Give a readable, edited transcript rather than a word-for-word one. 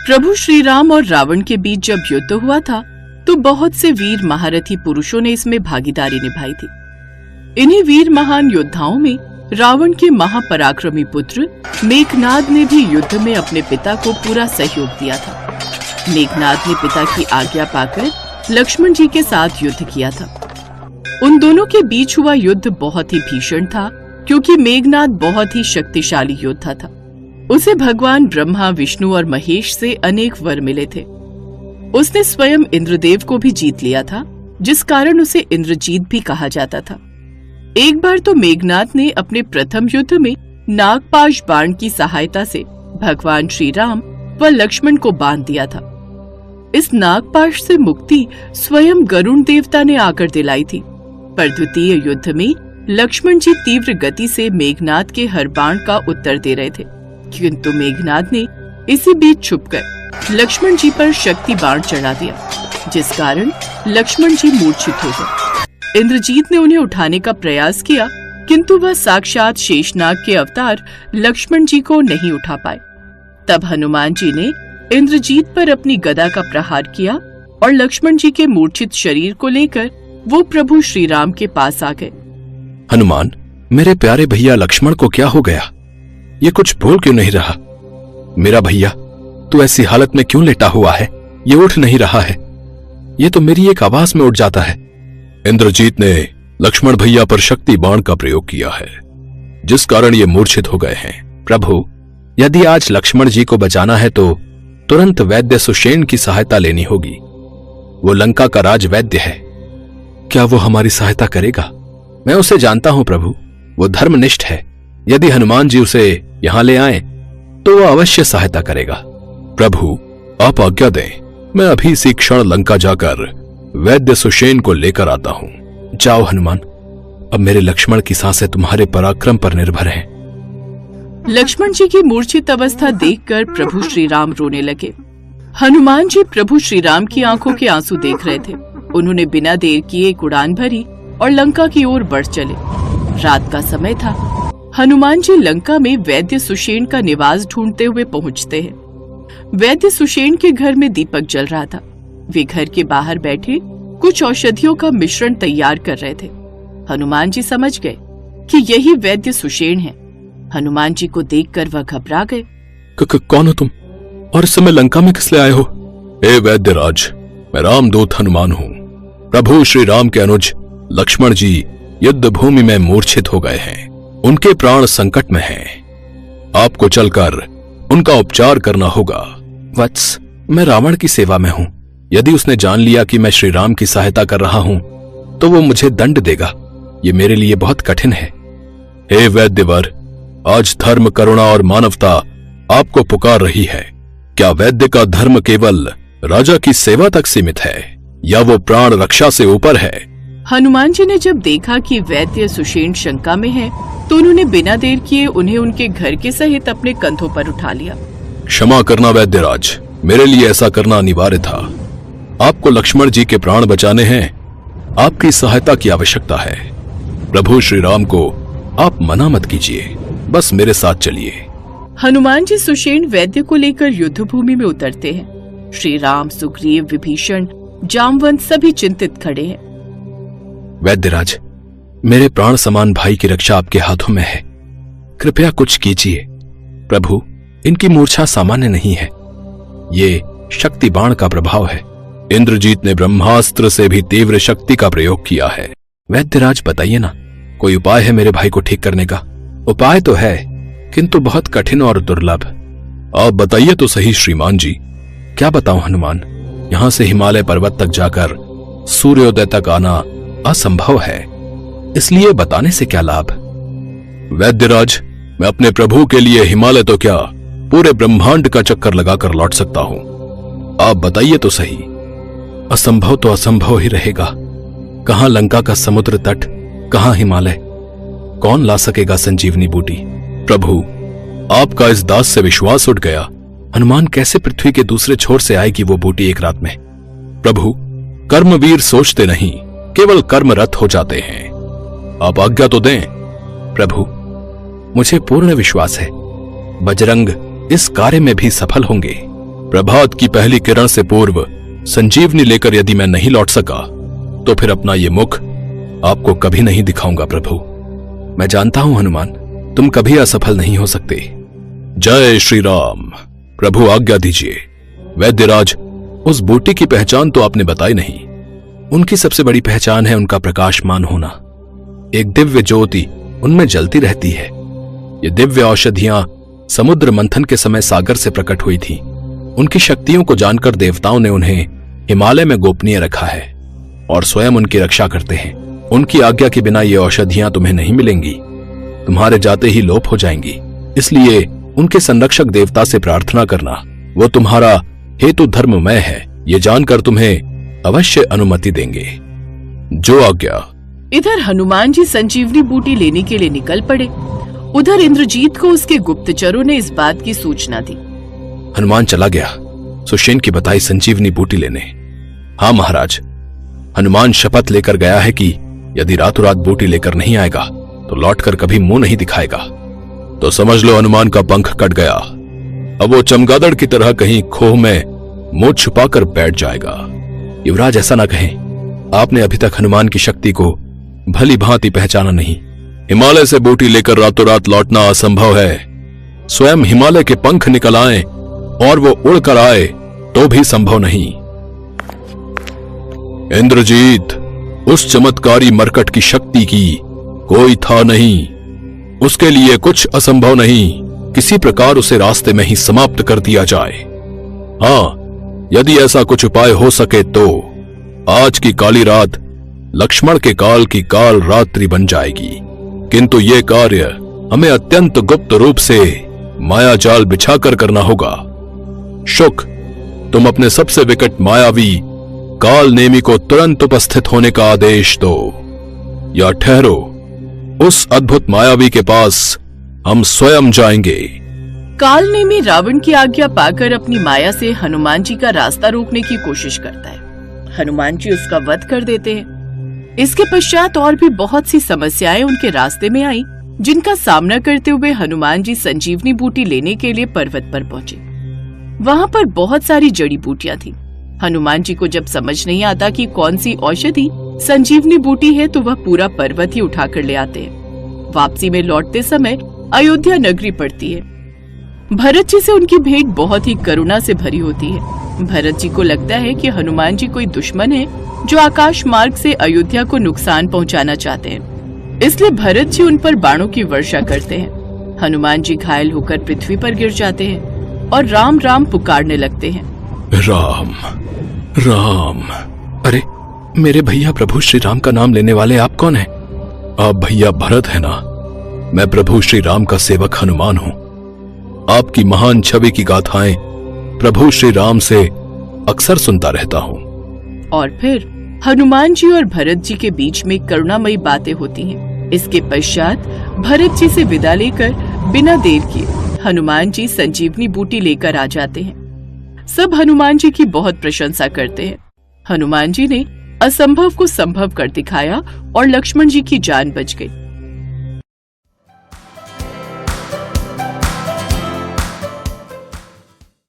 प्रभु श्री राम और रावण के बीच जब युद्ध हुआ था तो बहुत से वीर महारथी पुरुषों ने इसमें भागीदारी निभाई थी। इन्हीं वीर महान योद्धाओं में रावण के महापराक्रमी पुत्र मेघनाद ने भी युद्ध में अपने पिता को पूरा सहयोग दिया था। मेघनाद ने पिता की आज्ञा पाकर लक्ष्मण जी के साथ युद्ध किया था। उन दोनों के बीच हुआ युद्ध बहुत ही भीषण था, क्योंकि मेघनाद बहुत ही शक्तिशाली योद्धा था। उसे भगवान ब्रह्मा, विष्णु और महेश से अनेक वर मिले थे। उसने स्वयं इंद्रदेव को भी जीत लिया था, जिस कारण उसे इंद्रजीत भी कहा जाता था। एक बार तो मेघनाद ने अपने प्रथम युद्ध में नागपाश बाण की सहायता से भगवान श्री राम व लक्ष्मण को बांध दिया था। इस नागपाश से मुक्ति स्वयं गरुण देवता ने आकर दिलाई थी, पर द्वितीय युद्ध में लक्ष्मण जी तीव्र गति से मेघनाद के हर बाण का उत्तर दे रहे थे, किंतु मेघनाद ने इसी बीच छुपकर लक्ष्मण जी पर शक्ति बाण चढ़ा दिया, जिस कारण लक्ष्मण जी मूर्छित हो गए। इंद्रजीत ने उन्हें उठाने का प्रयास किया, किंतु वह साक्षात शेषनाग के अवतार लक्ष्मण जी को नहीं उठा पाए। तब हनुमान जी ने इंद्रजीत पर अपनी गदा का प्रहार किया और लक्ष्मण जी के मूर्छित शरीर को लेकर वो प्रभु श्री राम के पास आ गए। हनुमान, मेरे प्यारे भैया लक्ष्मण को क्या हो गया? ये कुछ बोल क्यों नहीं रहा? मेरा भैया, तू ऐसी हालत में क्यों लेटा हुआ है? ये उठ नहीं रहा है। ये तो मेरी एक आवाज में उठ जाता है। इंद्रजीत ने लक्ष्मण भैया पर शक्ति बाण का प्रयोग किया है, जिस कारण ये मूर्छित हो गए हैं। प्रभु, यदि आज लक्ष्मण जी को बचाना है तो तुरंत वैद्य सुषेण की सहायता लेनी होगी। वो लंका का राज वैद्य है। क्या वो हमारी सहायता करेगा? मैं उसे जानता हूं प्रभु, वो धर्मनिष्ठ है। यदि हनुमान जी उसे यहां ले आए तो वो अवश्य सहायता करेगा। प्रभु, आप आज्ञा दें, मैं अभी इसी क्षण लंका जाकर वैद्य सुषेण को लेकर आता हूं। जाओ हनुमान, अब मेरे लक्ष्मण की सांसें तुम्हारे पराक्रम पर निर्भर हैं। लक्ष्मण जी की मूर्छित अवस्था देखकर प्रभु श्री राम रोने लगे। हनुमान जी प्रभु श्री राम की आंखों के आंसू देख रहे थे। उन्होंने बिना देर किए एक उड़ान भरी और लंका की ओर बढ़ चले। रात का समय था। हनुमान जी लंका में वैद्य सुषेण का निवास ढूंढते हुए पहुंचते हैं। वैद्य सुषेण के घर में दीपक जल रहा था। वे घर के बाहर बैठे कुछ औषधियों का मिश्रण तैयार कर रहे थे। हनुमान जी समझ गए कि यही वैद्य सुषेण है। हनुमान जी को देखकर वह घबरा गए। कौन हो तुम, और इस समय लंका में किस लिए आए हो? हे वैद्यराज, मैं रामदूत हनुमान हूँ। प्रभु श्री राम के अनुज लक्ष्मण जी युद्ध भूमि में मूर्छित हो गए हैं। उनके प्राण संकट में हैं। आपको चलकर उनका उपचार करना होगा। वत्स, मैं रावण की सेवा में हूँ। यदि उसने जान लिया कि मैं श्री राम की सहायता कर रहा हूँ तो वो मुझे दंड देगा। ये मेरे लिए बहुत कठिन है। हे वैद्यवर, आज धर्म, करुणा और मानवता आपको पुकार रही है। क्या वैद्य का धर्म केवल राजा की सेवा तक सीमित है, या वो प्राण रक्षा से ऊपर है? हनुमान जी ने जब देखा कि वैद्य सुषेण शंका में है, तो उन्होंने बिना देर किए उन्हें उनके घर के सहित अपने कंधों पर उठा लिया। क्षमा करना वैद्यराज, मेरे लिए ऐसा करना अनिवार्य था। आपको लक्ष्मण जी के प्राण बचाने हैं। आपकी सहायता की आवश्यकता है। प्रभु श्री राम को आप मना मत कीजिए, बस मेरे साथ चलिए। हनुमान जी सुषेण वैद्य को लेकर युद्ध भूमि में उतरते हैं। श्री राम, सुग्रीव, विभीषण, जामवंत सभी चिंतित खड़े हैं। वैद्यराज, मेरे प्राण समान भाई की रक्षा आपके हाथों में है। कृपया कुछ कीजिए। प्रभु, इनकी मूर्छा सामान्य नहीं है। ये शक्ति बाण का प्रभाव है। इंद्रजीत ने ब्रह्मास्त्र से भी तीव्र शक्ति का प्रयोग किया है। वैद्यराज, बताइए ना, कोई उपाय है मेरे भाई को ठीक करने का? उपाय तो है, किंतु बहुत कठिन और दुर्लभ। आप बताइए तो सही श्रीमान जी। क्या बताऊं हनुमान, यहां से हिमालय पर्वत तक जाकर सूर्योदय तक आना असंभव है, इसलिए बताने से क्या लाभ। वैद्यराज, मैं अपने प्रभु के लिए हिमालय तो क्या, पूरे ब्रह्मांड का चक्कर लगाकर लौट सकता हूं। आप बताइए तो सही। असंभव तो असंभव ही रहेगा। कहां लंका का समुद्र तट, कहां हिमालय। कौन ला सकेगा संजीवनी बूटी? प्रभु, आपका इस दास से विश्वास उठ गया। हनुमान, कैसे पृथ्वी के दूसरे छोर से आएगी वो बूटी एक रात में? प्रभु, कर्मवीर सोचते नहीं, केवल कर्मरत हो जाते हैं। आप आज्ञा तो दें। प्रभु, मुझे पूर्ण विश्वास है बजरंग इस कार्य में भी सफल होंगे। प्रभात की पहली किरण से पूर्व संजीवनी लेकर यदि मैं नहीं लौट सका तो फिर अपना ये मुख आपको कभी नहीं दिखाऊंगा प्रभु। मैं जानता हूं हनुमान, तुम कभी असफल नहीं हो सकते। जय श्री राम। प्रभु आज्ञा दीजिए। वैद्यराज, उस बूटी की पहचान तो आपने बताई नहीं। उनकी सबसे बड़ी पहचान है उनका प्रकाशमान होना। एक दिव्य ज्योति उनमें जलती रहती है। ये दिव्य औषधियां समुद्र मंथन के समय सागर से प्रकट हुई थी। उनकी शक्तियों को जानकर देवताओं ने उन्हें हिमालय में गोपनीय रखा है और स्वयं उनकी रक्षा करते हैं। उनकी आज्ञा के बिना ये औषधियां तुम्हें नहीं मिलेंगी, तुम्हारे जाते ही लोप हो जाएंगी। इसलिए उनके संरक्षक देवता से प्रार्थना करना, वो तुम्हारा हेतु धर्ममय है, ये जानकर तुम्हें अवश्य अनुमति देंगे। जो आज्ञा। इधर हनुमान जी संजीवनी बूटी लेने के लिए निकल पड़े। उधर इंद्रजीत को उसके गुप्तचरों ने इस बात की सूचना दी। हनुमान चला गया सुषेण की बताई संजीवनी बूटी लेने। हाँ महाराज, हनुमान शपथ लेकर गया है कि यदि रातों रात बूटी लेकर नहीं आएगा तो लौटकर कभी मुंह नहीं दिखाएगा। तो समझ लो हनुमान का पंख कट गया। अब वो चमगादड़ की तरह कहीं खोह में मुंह छुपाकर बैठ जाएगा। युवराज, ऐसा ना कहें, आपने अभी तक हनुमान की शक्ति को भली भांति पहचाना नहीं। हिमालय से बूटी लेकर रातों रात लौटना असंभव है। स्वयं हिमालय के पंख निकल आए और वो उड़कर आए तो भी संभव नहीं। इंद्रजीत, उस चमत्कारी मरकट की शक्ति की कोई था नहीं। उसके लिए कुछ असंभव नहीं। किसी प्रकार उसे रास्ते में ही समाप्त कर दिया जाए। हाँ, यदि ऐसा कुछ उपाय हो सके तो आज की काली रात लक्ष्मण के काल की काल रात्रि बन जाएगी। किंतु ये कार्य हमें अत्यंत गुप्त रूप से माया जाल बिछाकर करना होगा। शुक, तुम अपने सबसे विकट मायावी काल नेमी को तुरंत उपस्थित होने का आदेश दो, या ठहरो, उस अद्भुत मायावी के पास हम स्वयं जाएंगे। काल नेमी रावण की आज्ञा पाकर अपनी माया से हनुमान जी का रास्ता रोकने की कोशिश करता है। हनुमान जी उसका वध कर देते हैं। इसके पश्चात और भी बहुत सी समस्याएं उनके रास्ते में आई, जिनका सामना करते हुए हनुमान जी संजीवनी बूटी लेने के लिए पर्वत पर पहुंचे। वहां पर बहुत सारी जड़ी बूटियां थी। हनुमान जी को जब समझ नहीं आता कि कौन सी औषधि संजीवनी बूटी है तो वह पूरा पर्वत ही उठाकर ले आते हैं। वापसी में लौटते समय अयोध्या नगरी पड़ती है। भरत जी से उनकी भेंट बहुत ही करुणा से भरी होती है। भरत जी को लगता है कि हनुमान जी कोई दुश्मन है जो आकाश मार्ग से अयोध्या को नुकसान पहुंचाना चाहते हैं। इसलिए भरत जी उन पर बाणों की वर्षा करते हैं। हनुमान जी घायल होकर पृथ्वी पर गिर जाते हैं और राम राम पुकारने लगते हैं। राम राम। अरे, मेरे भैया प्रभु श्री राम का नाम लेने वाले आप कौन हैं? आप भैया भरत है ना? मैं प्रभु श्री राम का सेवक हनुमान हूं। आपकी महान छवि की गाथाएं प्रभु श्री राम से अक्सर सुनता रहता हूं। और फिर हनुमान जी और भरत जी के बीच में करुणामयी बातें होती हैं। इसके पश्चात भरत जी से विदा लेकर बिना देर किए हनुमान जी संजीवनी बूटी लेकर आ जाते हैं। सब हनुमान जी की बहुत प्रशंसा करते हैं। हनुमान जी ने असंभव को संभव कर दिखाया और लक्ष्मण जी की जान बच गई।